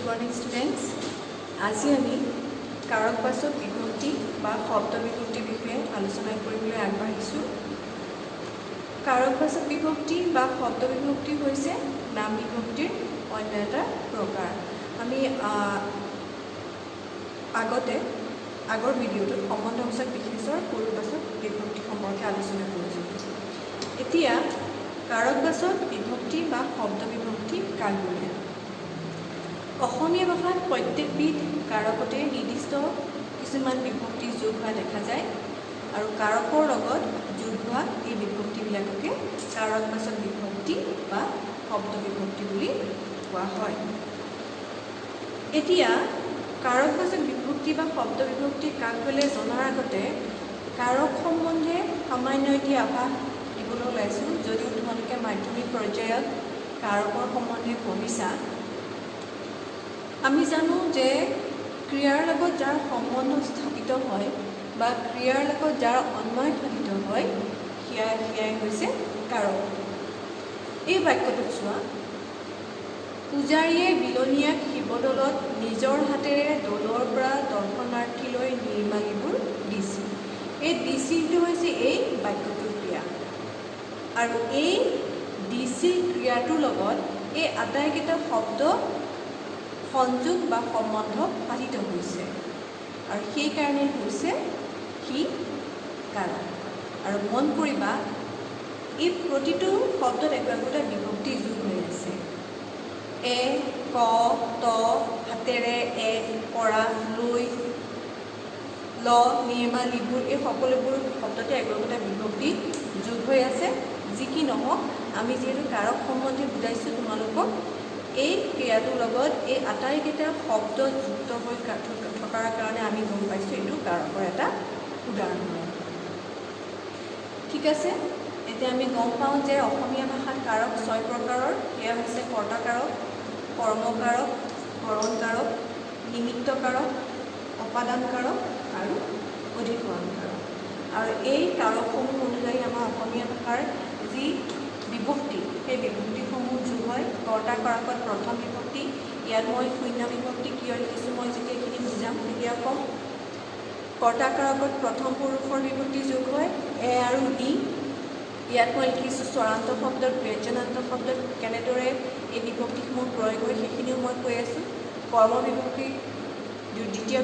morning students. আজি আমি কাৰকবাচক বিভক্তি বা শব্দ বিভক্তি বিষয়ে আলোচনা কৰিবলৈ আগবাঢ়িছোঁ। কাৰকবাচক বিভক্তি বা শব্দ বিভক্তি হৈছে নাম বিভক্তিৰ অন্য এটা প্ৰকাৰ। আমি আগৰ ভিডিঅ'টোত সম্বন্ধবাচক বিশেষৰ পূৰ্ববাচক বিভক্তি সম্পৰ্কে আলোচনা কৰিছোঁ। এতিয়া কাৰকবাচক বিভক্তি বা শব্দ বিভক্তি কাক বোলে? অসমীয়া ভাষাত প্ৰত্যেকবিধ কাৰকতে নিৰ্দিষ্ট কিছুমান বিভক্তি যোগ হোৱা দেখা যায় আৰু কাৰকৰ লগত যোগ হোৱা এই বিভক্তিবিলাককে কাৰকবাচক বিভক্তি বা শব্দ বিভক্তি বুলি কোৱা হয়। এতিয়া কাৰকবাচক বিভক্তি বা শব্দ বিভক্তি কাক বোলে জনাৰ আগতে কাৰক সম্বন্ধে সামান্য এটি আভাস দিবলৈ ওলাইছোঁ। যদিও তোমালোকে মাধ্যমিক পৰ্যায়ত কাৰকৰ সম্বন্ধে পঢ়িছা, আমি জানো যে ক্ৰিয়াৰ লগত যাৰ সম্বন্ধ স্থাপিত হয় বা ক্ৰিয়াৰ লগত যাৰ অন্বয় সাধিত হয় সেয়াই হৈছে কাৰক। এই বাক্যটোত চোৱা, পূজাৰীয়ে বিলনীয়াক শিৱদৌলত নিজৰ হাতেৰে দৌলৰ পৰা দৰ্শনাৰ্থীলৈ নিৰ্মালীবোৰ দিছিল। এই দিছিলটো হৈছে এই বাক্যটোৰ ক্ৰিয়া আৰু এই দিছিল ক্ৰিয়াটোৰ লগত এই আটাইকেইটা শব্দ সংযোগ বা সম্বন্ধ সাধিত হৈছে আৰু সেইকাৰণে হৈছে সি কাৰক। আৰু মন কৰিবা, এই প্ৰতিটো শব্দত একোটা বিভক্তি যোগ হৈ আছে। এ, ক, ত, হাতেৰে, এ, পৰা, লৈ, ল, নিৰ্মালীবোৰ, এই সকলোবোৰ শব্দতে একোটা বিভক্তি যোগ হৈ আছে। যি কি নহওক, আমি যিহেতু কাৰক সম্বন্ধে বুজাইছোঁ তোমালোকক, এই ক্ৰিয়াটোৰ লগত এই আটাইকেইটা শব্দ যুক্ত হৈ থকাৰ কাৰণে আমি গম পাইছোঁ এইটো কাৰকৰ এটা উদাহৰণ। ঠিক আছে, এতিয়া আমি গম পাওঁ যে অসমীয়া ভাষাত কাৰক 6 প্ৰকাৰৰ। সেয়া হৈছে কৰ্তা কাৰক, কৰ্মকাৰক, কৰণ কাৰক, নিমিত্ত কাৰক, অপাদান কাৰক আৰু অধিকৰণ কাৰক। আৰু এই কাৰকসমূহ অনুযায়ী আমাৰ অসমীয়া ভাষাৰ যি বিভক্তি, সেই বিভক্তিসমূহ যোগ হয়। কৰ্তা কাৰকত প্ৰথম বিভক্তি, ইয়াত মই শূন্য বিভক্তি কিয় লিখিছোঁ মই যেতিয়া এইখিনি বুজাম তেতিয়া ক'ম। কৰ্তা কাৰকত প্ৰথম পুৰুষৰ বিভক্তি যোগ হয়, এ আৰু ই। ইয়াত মই লিখিছোঁ স্বৰান্ত শব্দত, ব্যঞ্জনান্ত শব্দত কেনেদৰে এই বিভক্তিসমূহ প্ৰয়োগ হয় সেইখিনিও মই কৈ আছোঁ। কৰ্ম বিভক্তি দ্বিতীয়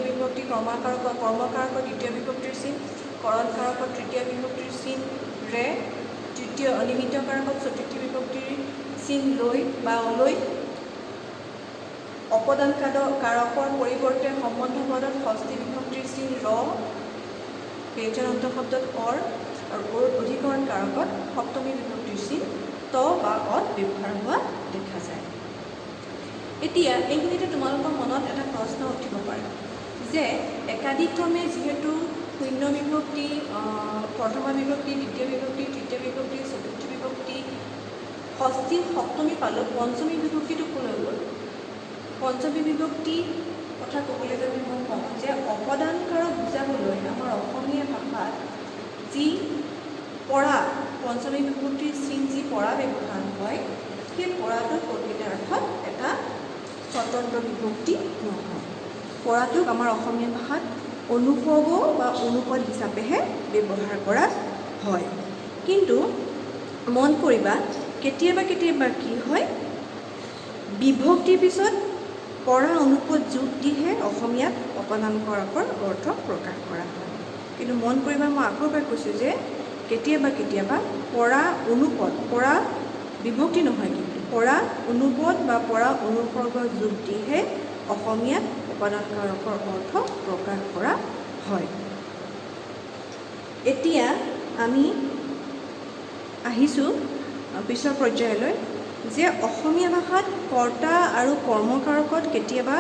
বিভক্তি, কৰ্মকাৰকত দ্বিতীয় বিভক্তিৰ চিন, কৰণ কাৰকত তৃতীয় বিভক্তিৰ চিন ৰে, তৃতীয় নিমিত্ত কাৰকত চতুৰ্থ বিভক্তিৰ চিন লৈ বা অলৈ, অপদান কাৰকৰ পৰিৱৰ্তে সম্বন্ধ পদত ষষ্ঠী বিভক্তিৰ চিন ৰ, ব্যঞ্জনান্ত শব্দত অৰ আৰু অধিকৰণ কাৰকত সপ্তমী বিভক্তিৰ চিন ত বা অত ব্যৱহাৰ হোৱা দেখা যায়। এতিয়া এইখিনিতে তোমালোকৰ মনত এটা প্ৰশ্ন উঠিব পাৰে যে একাধিক্ৰমে যিহেতু শূন্য বিভক্তি, প্ৰথমা বিভক্তি, দ্বিতীয় বিভক্তি, তৃতীয় বিভক্তি, চতুৰ্থ বিভক্তি, ষষ্ঠী, সপ্তমী পালোঁ, পঞ্চমী বিভক্তিটো ক'লৈ গ'ল? পঞ্চমী বিভক্তি কথা ক'বলৈ যদি মই কওঁ যে অপদান কাৰক বুজাবলৈ আমাৰ অসমীয়া ভাষাত যি পৰা, পঞ্চমী বিভক্তিৰ চিন যি পৰা ব্যৱহাৰ হয়, সেই পৰাটো প্ৰকৃত অৰ্থত এটা স্বতন্ত্ৰ বিভক্তি নহয়। পৰাটোক আমাৰ অসমীয়া ভাষাত অনুসৰ্গ বা অনুপদ হিচাপেহে ব্যৱহাৰ কৰা হয়। কিন্তু মন কৰিবা, কেতিয়াবা কি হয়, বিভক্তিৰ পিছত পৰা অনুপদ যোগ দিহে অসমীয়াত অপদান কাৰকৰ অৰ্থ প্ৰকাশ কৰা হয়। কিন্তু মন কৰিবা, মই আকৌ এবাৰ কৈছোঁ যে কেতিয়াবা পৰা অনুপদ, পৰা বিভক্তি নহয় কিন্তু পৰা অনুপদ বা পৰা অনুসৰ্গ যোগ দিহে অসমীয়াত অপদান কাৰকৰ অৰ্থ প্ৰকাশ কৰা হয়। এতিয়া আমি আহিছোঁ পিছৰ পৰ্যায়লৈ যে অসমীয়া ভাষাত কৰ্তা আৰু কৰ্মকাৰকত কেতিয়াবা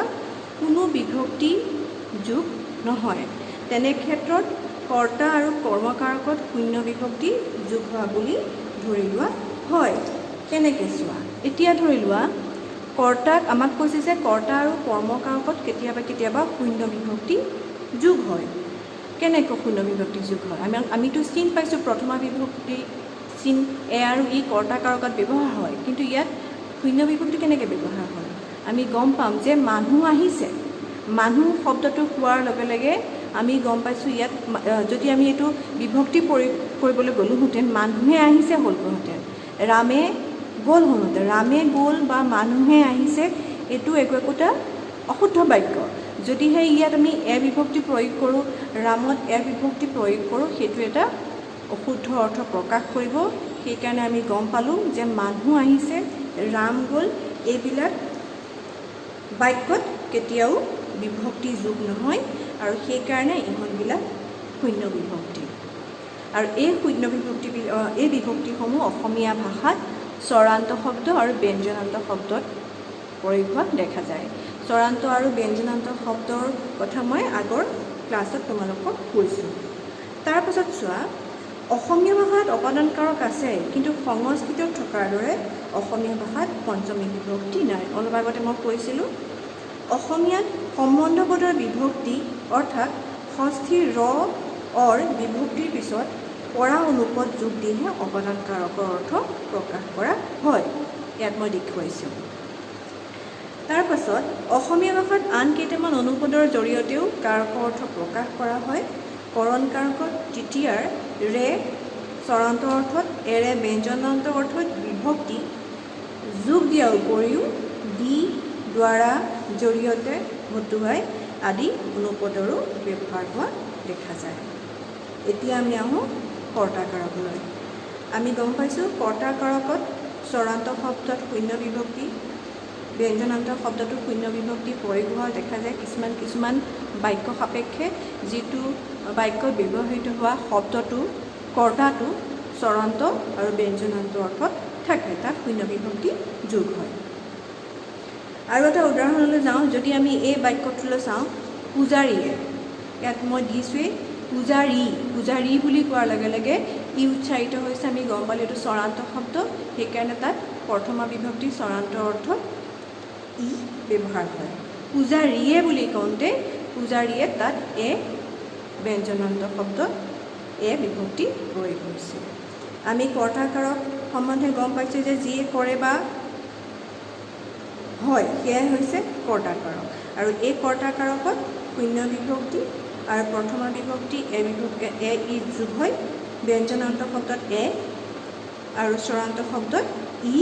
কোনো বিভক্তি যোগ নহয়। তেনে ক্ষেত্ৰত কৰ্তা আৰু কৰ্মকাৰকত শূন্য বিভক্তি যোগ হোৱা বুলি ধৰি লোৱা হয়। কেনেকৈ চোৱা, এতিয়া ধৰি লোৱা কৰ্তাক আমাক কৈছে যে কৰ্তা আৰু কৰ্মকাৰকত কেতিয়াবা শূন্য বিভক্তি যোগ হয়। কেনেকৈ শূন্য বিভক্তি যোগ হয়? আমিতো চিন পাইছোঁ, প্ৰথমা বিভক্তি চিন এ আৰু ই কৰ্তা কাৰকত ব্যৱহাৰ হয়, কিন্তু ইয়াত শূন্য বিভক্তি কেনেকৈ ব্যৱহাৰ হয়? আমি গম পাম যে মানুহ আহিছে। মানুহ শব্দটো কোৱাৰ লগে লগে আমি গম পাইছোঁ ইয়াত যদি আমি এইটো বিভক্তি কৰিবলৈ গ'লোহেঁতেন মানুহে আহিছে হ'লহেঁতেন, ৰামে গ'ল হ'লহেঁতেন। ৰামে গ'ল বা মানুহে আহিছে এইটো একোটা অশুদ্ধ বাক্য। যদিহে ইয়াত আমি বিভক্তি প্ৰয়োগ কৰোঁ, ৰামত বিভক্তি প্ৰয়োগ কৰোঁ, সেইটো এটা অশুদ্ধ অৰ্থ প্ৰকাশ কৰিব। সেইকাৰণে আমি গম পালোঁ যে মানুহ আহিছে, ৰাম গ'ল, এইবিলাক বাক্যত কেতিয়াও বিভক্তি যোগ নহয় আৰু সেইকাৰণে ইহঁতবিলাক শূন্য বিভক্তি। আৰু এই শূন্য বিভক্তিসমূহ অসমীয়া ভাষাত স্বৰান্ত শব্দ আৰু ব্যঞ্জনান্ত শব্দত প্ৰয়োগ হোৱা দেখা যায়। স্বৰান্ত আৰু ব্যঞ্জনান্ত শব্দৰ কথা মই আগৰ ক্লাছত তোমালোকক কৈছোঁ। তাৰপাছত চোৱা, অসমীয়া ভাষাত অপাদানকাৰক আছে, কিন্তু সংস্কৃতত থকাৰ দৰে অসমীয়া ভাষাত পঞ্চমী বিভক্তি নাই। অলপ আগতে মই কৈছিলোঁ অসমীয়াত সম্বন্ধপদৰ বিভক্তি অৰ্থাৎ ষষ্ঠীৰ অৰ বিভক্তিৰ পিছত পৰা অনুপদ যোগ দিহে অপাদানকাৰকৰ অৰ্থ প্ৰকাশ কৰা হয়। ইয়াত মই দেখুৱাইছোঁ। তাৰপাছত অসমীয়া ভাষাত আন কেইটামান অনুপদৰ জৰিয়তেও কাৰকৰ অৰ্থ প্ৰকাশ কৰা হয়। কৰণ কাৰকত তৃতীয়াৰ ৰে স্বৰান্ত অৰ্থত, এৰে ব্যঞ্জনান্ত অৰ্থত বিভক্তি যোগ দিয়াৰ উপৰিও দি, দ্বাৰা, জৰিয়তে, হতুৱাই আদি অনুপদৰো ব্যৱহাৰ হোৱা দেখা যায়। এতিয়া আমি আহোঁ কৰ্তাকাৰকলৈ। আমি গম পাইছোঁ কৰ্তাকাৰকত স্বৰান্ত শব্দত শূন্য বিভক্তি, ব্যঞ্জনান্ত শব্দটো শূন্য বিভক্তি প্ৰয়োগ হোৱা দেখা যায় কিছুমান বাক্য সাপেক্ষে। যিটো বাক্যত ব্যৱহৃত হোৱা শব্দটো কৰ্তাটো স্বৰান্ত আৰু ব্যঞ্জনান্ত অৰ্থত থাকে, তাত শূন্য বিভক্তি যোগ হয়। আৰু এটা উদাহৰণলৈ যাওঁ, যদি আমি এই বাক্যটোলৈ চাওঁ পূজাৰীয়ে, ইয়াত মই দিছোঁৱেই পূজাৰী বুলি কোৱাৰ লগে লগে ই উচ্চাৰিত হৈছে, আমি গম পালোঁ এইটো স্বৰান্ত শব্দ। সেইকাৰণে তাত প্ৰথমা বিভক্তি স্বৰান্ত অৰ্থত ই ব্যৱহাৰ হয়। পূজাৰীয়ে বুলি কওঁতে পূজাৰীয়ে তাত ব্যঞ্জনান্ত শব্দত বিভক্তি প্ৰয়োগ হৈছে। আমি কৰ্তাকাৰক সম্বন্ধে গম পাইছোঁ যে যিয়ে কৰে বা হয় সেয়াই হৈছে কৰ্তাকাৰক। আৰু এই কৰ্তাকাৰকত শূন্য বিভক্তি আৰু প্ৰথমা বিভক্তি ই যোগ হয়। ব্যঞ্জনান্ত শব্দত আৰু স্বৰান্ত শব্দত ই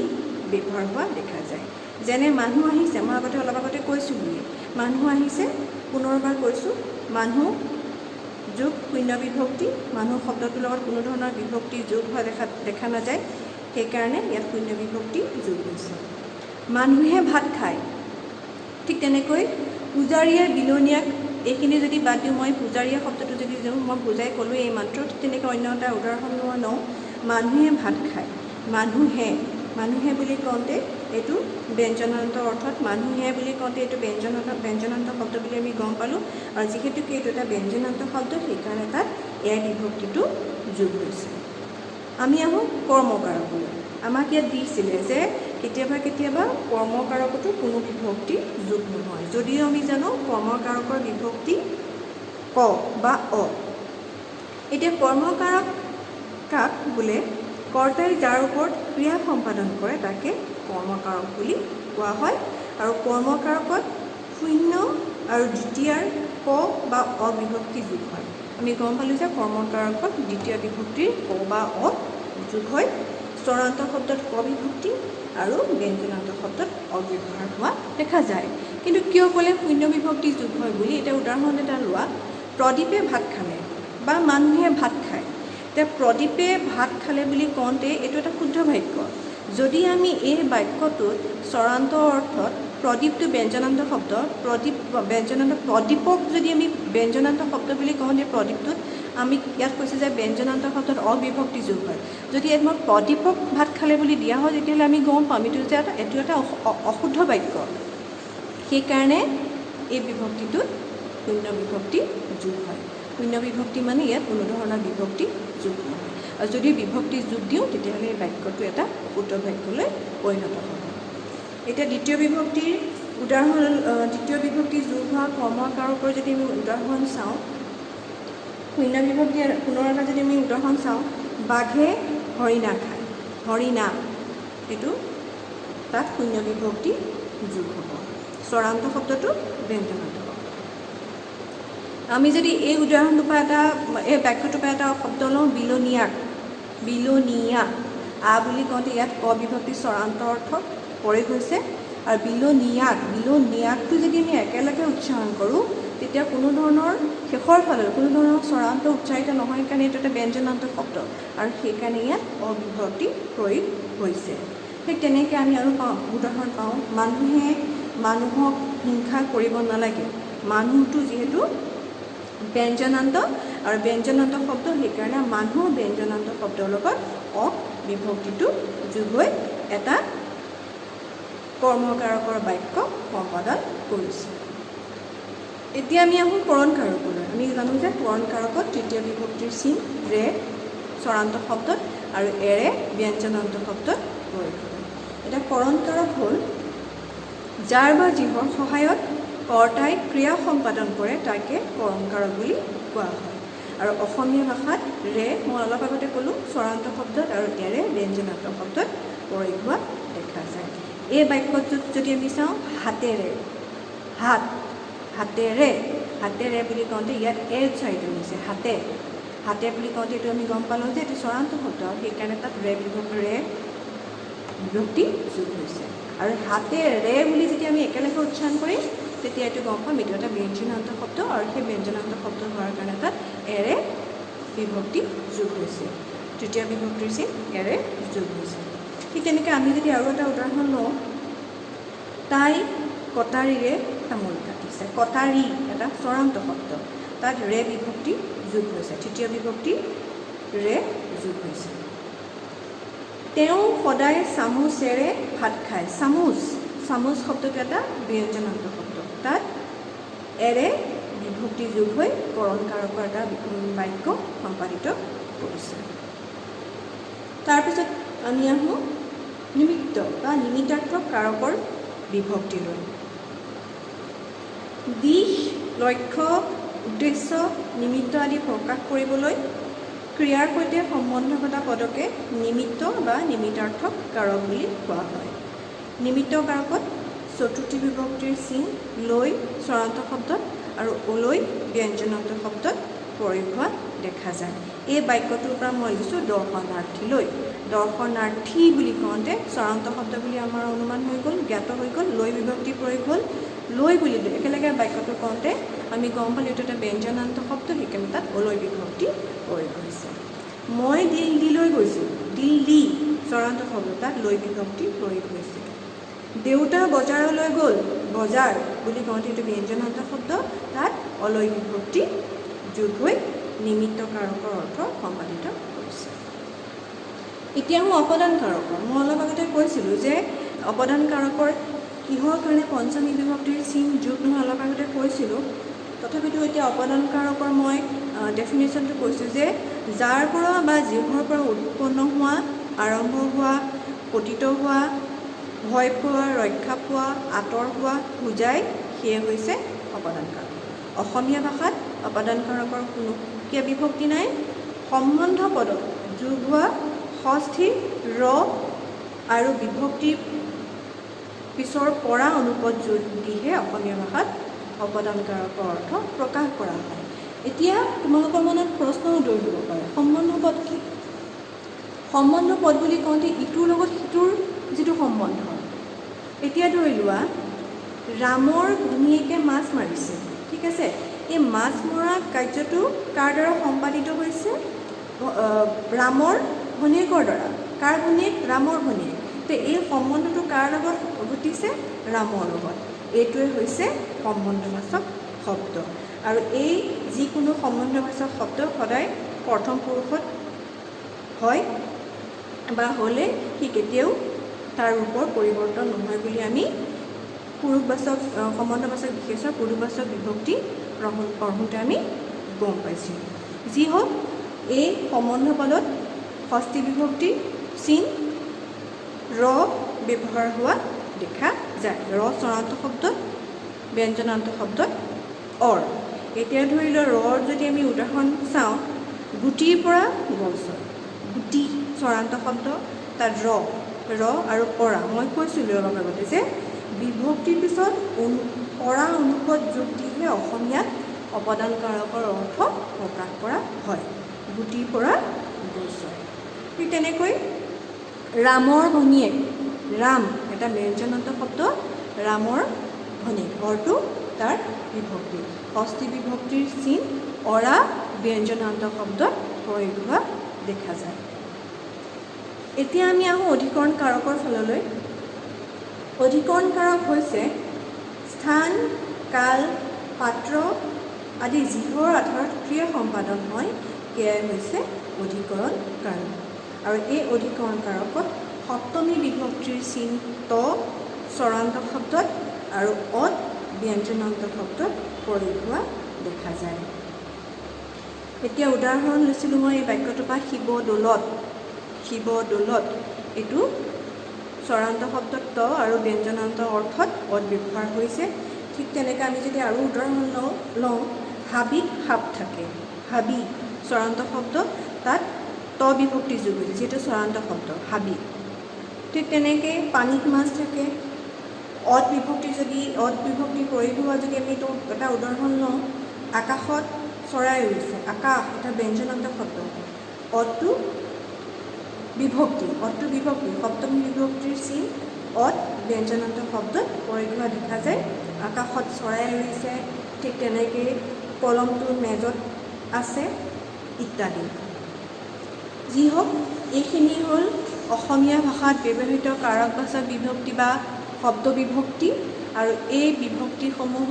ব্যৱহাৰ হোৱা দেখা যায়। যেনে মানুহ আহিছে, মই অলপ আগতে কৈছোঁ বুলি, মানুহ আহিছে, পুনৰবাৰ কৈছোঁ মানুহ যোগ শূন্য বিভক্তি, মানুহ শব্দটোৰ লগত কোনো ধৰণৰ বিভক্তি যোগ হোৱা দেখা নাযায়, সেইকাৰণে ইয়াত শূন্য বিভক্তি যোগ হৈছে। মানুহে ভাত খায়, ঠিক তেনেকৈ পূজাৰীয়ে বিলনীয়াক, এইখিনি যদি বাদ দিওঁ, মই পূজাৰীয়ে শব্দটো যদি মই বুজাই ক'লোঁ এই মাত্ৰ, ঠিক তেনেকৈ অন্য এটা উদাহৰণ লওঁ। মানুহে ভাত খায়, মানুহে বুলি কওঁতে এইটো ব্যঞ্জনান্ত অৰ্থত, মানুহে বুলি কওঁতে এইটো ব্যঞ্জনান্ত শব্দ বুলি আমি গম পালোঁ। আৰু যিহেতুকে এইটো এটা ব্যঞ্জনান্ত শব্দ, সেইকাৰণে তাত বিভক্তিটো যোগ হৈছে। আমি আহোঁ কৰ্মকাৰকলৈ। আমাক ইয়াত দিছিলে যে কেতিয়াবা কৰ্মকাৰকতো কোনো বিভক্তি যোগ নহয়, যদিও আমি জানো কৰ্মকাৰকৰ বিভক্তি ক বা অ। এতিয়া কৰ্মকাৰক কাক বোলে কৰ্তাই যাৰ ওপৰত ক্ৰিয়া সম্পাদন কৰে তাকে কৰ্মকাৰক বুলি কোৱা হয়। আৰু কৰ্মকাৰকত শূন্য আৰু দ্বিতীয়াৰ ক বা অ বিভক্তি যোগ হয়। আমি গম পালোঁ যে কৰ্মকাৰকত দ্বিতীয় বিভক্তিৰ ক বা অ যোগ হয়। স্বৰান্ত শব্দত ক বিভক্তি আৰু ব্যঞ্জনান্ত শব্দত অব্যৱহাৰ হোৱা দেখা যায়। কিন্তু কিয় ক'লে শূন্য বিভক্তি যোগ হয় বুলি? এতিয়া উদাহৰণ এটা লোৱা, প্ৰদীপে ভাত খালে বা মানুহে ভাত খায়। এতিয়া প্ৰদীপে ভাত খালে বুলি কওঁতে এইটো এটা শুদ্ধ বাক্য। যদি আমি এই বাক্যটোত স্বৰান্ত অৰ্থত প্ৰদীপটো ব্যঞ্জনান্ত শব্দ, প্ৰদীপক যদি আমি ব্যঞ্জনান্ত শব্দ বুলি কওঁ, যে প্ৰদীপটোত আমি ইয়াত কৈছোঁ যে ব্যঞ্জনান্ত শব্দত অবিভক্তি যোগ হয়। যদি ইয়াত মই প্ৰদীপক ভাত খালে বুলি দিয়া হয়, তেতিয়াহ'লে আমি গম পাম এইটো এটা অশুদ্ধ বাক্য। সেইকাৰণে এই বিভক্তিটোত শূন্য বিভক্তি যোগ হয়। শূন্য বিভক্তি মানে ইয়াত কোনো ধৰণৰ বিভক্তি যোগ নহয়। আৰু যদি বিভক্তি যোগ দিওঁ তেতিয়াহ'লে এই বাক্যটো এটা অশুদ্ধ বাক্যলৈ পৰিণত হ'ব। এতিয়া দ্বিতীয় বিভক্তিৰ উদাহৰণ, দ্বিতীয় বিভক্তি যোগ হোৱা কৰ্মকাৰকৰ যদি আমি উদাহৰণ চাওঁ, শূন্য বিভক্তি পুনৰ এটা যদি আমি উদাহৰণ চাওঁ, বাঘে হৰিণা খায়, হৰিণা, এইটো তাত শূন্য বিভক্তি যোগ হ'ব। স্বৰান্ত শব্দটো ব্যঞ্জনান্ত শব্দ। আমি যদি এই উদাহৰণটোৰ পৰা এই বাক্যটোৰ পৰা এটা শব্দ লওঁ, বিলনীয়াক, বিলনীয়া, আ বুলি কওঁতে ইয়াত অবিভক্তি স্বৰান্ত অৰ্থ প্ৰয়োগ হৈছে। আৰু বিলনীয়াক, বিলনীয়াকটো যদি আমি একেলগে উচ্চাৰণ কৰোঁ তেতিয়া কোনো ধৰণৰ শেষৰ ফালে কোনো ধৰণৰ স্বৰান্ত উচ্চাৰিত নহয়, কাৰণে এইটো এটা ব্যঞ্জনান্ত শব্দ আৰু সেইকাৰণে ইয়াত অবিভক্তি প্ৰয়োগ হৈছে। ঠিক তেনেকৈ আমি আৰু উদাহৰণ পাওঁ, মানুহে মানুহক হিংসা কৰিব নালাগে। মানুহটো যিহেতু ব্যঞ্জনান্ত আৰু ব্যঞ্জনান্ত শব্দ, সেইকাৰণে মানুহ ব্যঞ্জনান্ত শব্দৰ লগত অবিভক্তিটো যোগ হৈ এটা কৰ্মকাৰকৰ বাক্য সম্পাদন কৰিছে। এতিয়া আমি আহোঁ কৰণ কাৰকলৈ। আমি জানো যে কৰণ কাৰকত তৃতীয় বিভক্তিৰ চিন ৰে স্বৰান্ত শব্দত আৰু এৰে ব্যঞ্জনান্ত শব্দত প্ৰয়োগ হয়। এতিয়া কৰণ কাৰক হ'ল যাৰ বা যিহৰ সহায়ত কৰ্তাই ক্ৰিয়া সম্পাদন কৰে তাকে কৰণ কাৰক বুলি কোৱা হয়। আৰু অসমীয়া ভাষাত ৰে মই অলপ আগতে ক'লোঁ স্বৰান্ত শব্দত আৰু এৰে ব্যঞ্জনান্ত শব্দত প্ৰয়োগ হোৱা দেখা যায়। এই বাক্যটোত যদি আমি চাওঁ, হাতেৰে, হাত, হাতেৰে, হাতেৰে বুলি কওঁতে ইয়াত এ উচ্চাৰিত হৈছে, হাতে, হাতে বুলি কওঁতে এইটো আমি গম পালোঁ যে এইটো স্বৰান্ত শব্দ, সেইকাৰণে তাত ৰে বিভক্তি যোগ হৈছে। আৰু হাতেৰে বুলি যেতিয়া আমি একেলগে উচ্চাৰণ কৰিম তেতিয়া এইটো গম পাম এইটো এটা ব্যঞ্জনান্ত শব্দ আৰু সেই ব্যঞ্জনান্ত শব্দ হোৱাৰ কাৰণে তাত এৰে বিভক্তি যোগ হৈছে। তৃতীয় বিভক্তিৰ চিন এৰে যোগ হৈছে। ঠিক তেনেকৈ আমি যদি আৰু এটা উদাহৰণ লওঁ, তাই কটাৰীৰে তামোল কাটিছে। কটাৰী এটা স্বৰান্ত শব্দ, তাত ৰে বিভক্তি যোগ হৈছে, তৃতীয় বিভক্তি ৰে যোগ হৈছে। তেওঁ সদায় চামুচেৰে ভাত খায়। চামুচ, চামুচ শব্দটো এটা ব্যঞ্জনান্ত শব্দ, তাত এৰে বিভক্তি যোগ হৈ কৰণ কাৰকৰ এটা বাক্য সম্পাদিত কৰিছে। তাৰপিছত আমি আহোঁ নিমিত্ত বা নিমিত্তাৰ্থক কাৰকৰ বিভক্তিলৈ। দিশ, লক্ষ্য, উদ্দেশ্য, নিমিত্ত আদি প্ৰকাশ কৰিবলৈ ক্ৰিয়াৰ সৈতে সম্বন্ধ ঘটা পদকে নিমিত্ত বা নিমিত্তাৰ্থক কাৰক বুলি কোৱা হয়। নিমিত্ত কাৰকত চতুৰ্থী বিভক্তিৰ চিন লৈ স্বৰান্ত শব্দত আৰু অলৈ ব্যঞ্জনান্ত শব্দত প্ৰয়োগ হোৱা দেখা যায়। এই বাক্যটোৰ পৰা মই লৈছোঁ দৰ্শনাৰ্থীলৈ। দৰ্শনাৰ্থী বুলি কওঁতে স্বৰান্ত শব্দ বুলি আমাৰ অনুমান হৈ গ'ল, জ্ঞাত হৈ গ'ল, লৈ বিভক্তি প্ৰয়োগ হ'ল। লৈ বুলি একেলগে বাক্যটো কওঁতে আমি গম পালোঁ এইটো এটা ব্যঞ্জনান্ত শব্দ, সেইকাৰণে তাত অলৈ বিভক্তি প্ৰয়োগ হৈছে। মই দিল্লীলৈ গৈছিলোঁ, দিল্লী স্বৰান্ত শব্দ, তাত লৈ বিভক্তি প্ৰয়োগ হৈছে। দেউতা বজাৰলৈ গ'ল, বজাৰ বুলি কওঁতে এইটো ব্যঞ্জনান্ত শব্দ, তাত অলৈ বিভক্তি যোগ হৈ নিমিত্ত কাৰকৰ অৰ্থ সম্পাদিত কৰিছে। এতিয়া মই অপদান কাৰকৰ। মই অলপ আগতে কৈছিলোঁ যে অপদান কাৰকৰ কিহৰ কাৰণে পঞ্চমী বিভক্তিৰ চিন যোগ নহয়, অলপ আগতে কৈছিলোঁ। তথাপিতো এতিয়া অপদান কাৰকৰ মই ডেফিনেশ্যনটো কৈছোঁ যে যাৰ পৰা বা যিহৰ পৰা উৎপন্ন হোৱা, আৰম্ভ হোৱা, পতিত হোৱা, ভয় পোৱা, ৰক্ষা পোৱা, আঁতৰ হোৱা বুজাই সেয়ে হৈছে অপদান কাৰক। অসমীয়া ভাষাত অপদান কাৰকৰ কোনো ক্ৰিয়া বিভক্তি নাই। সম্বন্ধ পদত যোগ হোৱা ষষ্ঠী ৰ আৰু বিভক্তিৰ পিছৰ পৰা অনুপদ যোগ দিহে অসমীয়া ভাষাত অপদান কাৰকৰ অৰ্থ প্ৰকাশ কৰা হয়। এতিয়া তোমালোকৰ মনত প্ৰশ্ন উদয় হ'ব পাৰে, সম্বন্ধ পদ কি? সম্বন্ধ পদ বুলি কওঁতে ইটোৰ লগত সিটোৰ যিটো সম্বন্ধ, এতিয়া ধৰি লোৱা ৰামৰ ঘৈণীয়েকে মাছ মাৰিছে, ঠিক আছে। এই মাছ মৰা কাৰ্যটো কাৰ দ্বাৰা সম্পাদিত হৈছে? ৰামৰ ঘৈণীয়েকৰ দ্বাৰা। কাৰ ঘৈণীয়েক? ৰামৰ ঘৈণীয়েক। তো এই সম্বন্ধটো কাৰ লগত ঘটিছে? ৰামৰ লগত। এইটোৱে হৈছে সম্বন্ধবাচক শব্দ। আৰু এই যিকোনো সম্বন্ধবাচক শব্দ সদায় প্ৰথম পুৰুষত হয় বা হ'লে সি কেতিয়াও তাৰ ৰূপৰ পৰিৱৰ্তন নহয় বুলি আমি পুৰুষবাচক সম্বন্ধবাচক বিশেষৰ পুৰুষবাচক বিভক্তি পঢ়োঁতে আমি গম পাইছোঁ। যি হওক, এই সম্বন্ধ পদত ষষ্ঠী বিভক্তি চিন ৰ ব্যৱহাৰ হোৱা দেখা যায়। ৰ স্বৰান্ত শব্দত, ব্যঞ্জনান্ত শব্দত অৰ। এতিয়া ধৰি লওঁ ৰৰ যদি আমি উদাহৰণ চাওঁ, গুটিৰ পৰা গছৰ, গুটি স্বৰান্ত শব্দ, তাত ৰ আৰু পৰা। মই কৈছিলোঁ অলপ আগতে যে বিভক্তিৰ পিছত পৰা অনুপদ যোগ দিহে অসমীয়াত অপদান কাৰকৰ অৰ্থ প্ৰকাশ কৰা হয়। গুটিৰ পৰা গোচৰ। ঠিক তেনেকৈ ৰামৰ ভনীয়েক, ৰাম এটা ব্যঞ্জনান্ত শব্দ, ৰামৰ ভনীয়েক অৰটো তাৰ বিভক্তি। ষষ্ঠী বিভক্তিৰ চিন অৰা ব্যঞ্জনান্ত শব্দত প্ৰয়োগ হোৱা দেখা যায়। এতিয়া আমি আহোঁ অধিকৰণ কাৰকৰ ফাললৈ। অধিকৰণ কাৰক হৈছে স্থান, কাল, পাত্ৰ আদি যিহৰ আধাৰত ক্ৰিয়া সম্পাদন হয় সেয়াই হৈছে অধিকৰণ কাৰক। আৰু এই অধিকৰণ কাৰকত সপ্তমী বিভক্তিৰ চিন ত স্বৰান্ত শব্দত আৰু অত ব্যঞ্জনান্ত শব্দত প্ৰয়োগ হোৱা দেখা যায়। এতিয়া উদাহৰণ লৈছিলোঁ মই এই বাক্যটোৰ পৰা শিৱদৌলত। শিৱদৌলত এইটো স্বৰান্ত শব্দত ত আৰু ব্যঞ্জনান্ত অৰ্থত অত ব্যৱহাৰ হৈছে। ঠিক তেনেকৈ আমি যদি আৰু উদাহৰণ লওঁ হাবিত সাপ থাকে। হাবি স্বৰান্ত শব্দ, তাত ত বিভক্তি যোগ হৈছে যিহেতু স্বৰান্ত শব্দ হাবি। ঠিক তেনেকৈ পানীত মাছ থাকে। অত বিভক্তি প্ৰয়োগ হোৱা যদি আমি এইটো এটা উদাহৰণ লওঁ আকাশত চৰাই উৰিছে। আকাশ এটা ব্যঞ্জনান্ত শব্দ, অতটো বিভক্তি সপ্তমী বিভক্তিৰ চিন অত ব্যঞ্জনান্ত শব্দত প্ৰয়োগ হোৱা দেখা যায়। আকাশত চৰাই উৰিছে, ঠিক তেনেকৈ কলমটো মেজত আছে ইত্যাদি। যি হওক এইখিনি হ'ল অসমীয়া ভাষাত ব্যৱহৃত কাৰকবাচক বিভক্তি বা শব্দ বিভক্তি। আৰু এই বিভক্তিসমূহ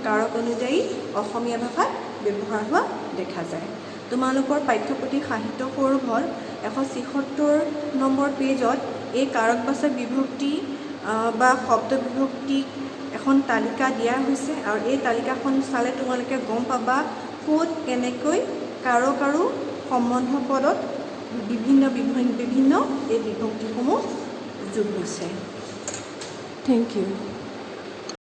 কাৰক অনুযায়ী অসমীয়া ভাষাত ব্যৱহাৰ হোৱা দেখা যায়। তোমালোকৰ পাঠ্যপুথি সাহিত্য সৌৰভৰ 176 নম্বৰ পেজত এই কাৰকবাচক বিভক্তি বা শব্দ বিভক্তিক এখন তালিকা দিয়া হৈছে। আৰু এই তালিকাখন চালে তোমালোকে গম পাবা ক'ত কেনেকৈ কাৰক আৰু সম্বন্ধ পদত বিভিন্ন এই বিভক্তিসমূহ যোগ হৈছে। Thank U.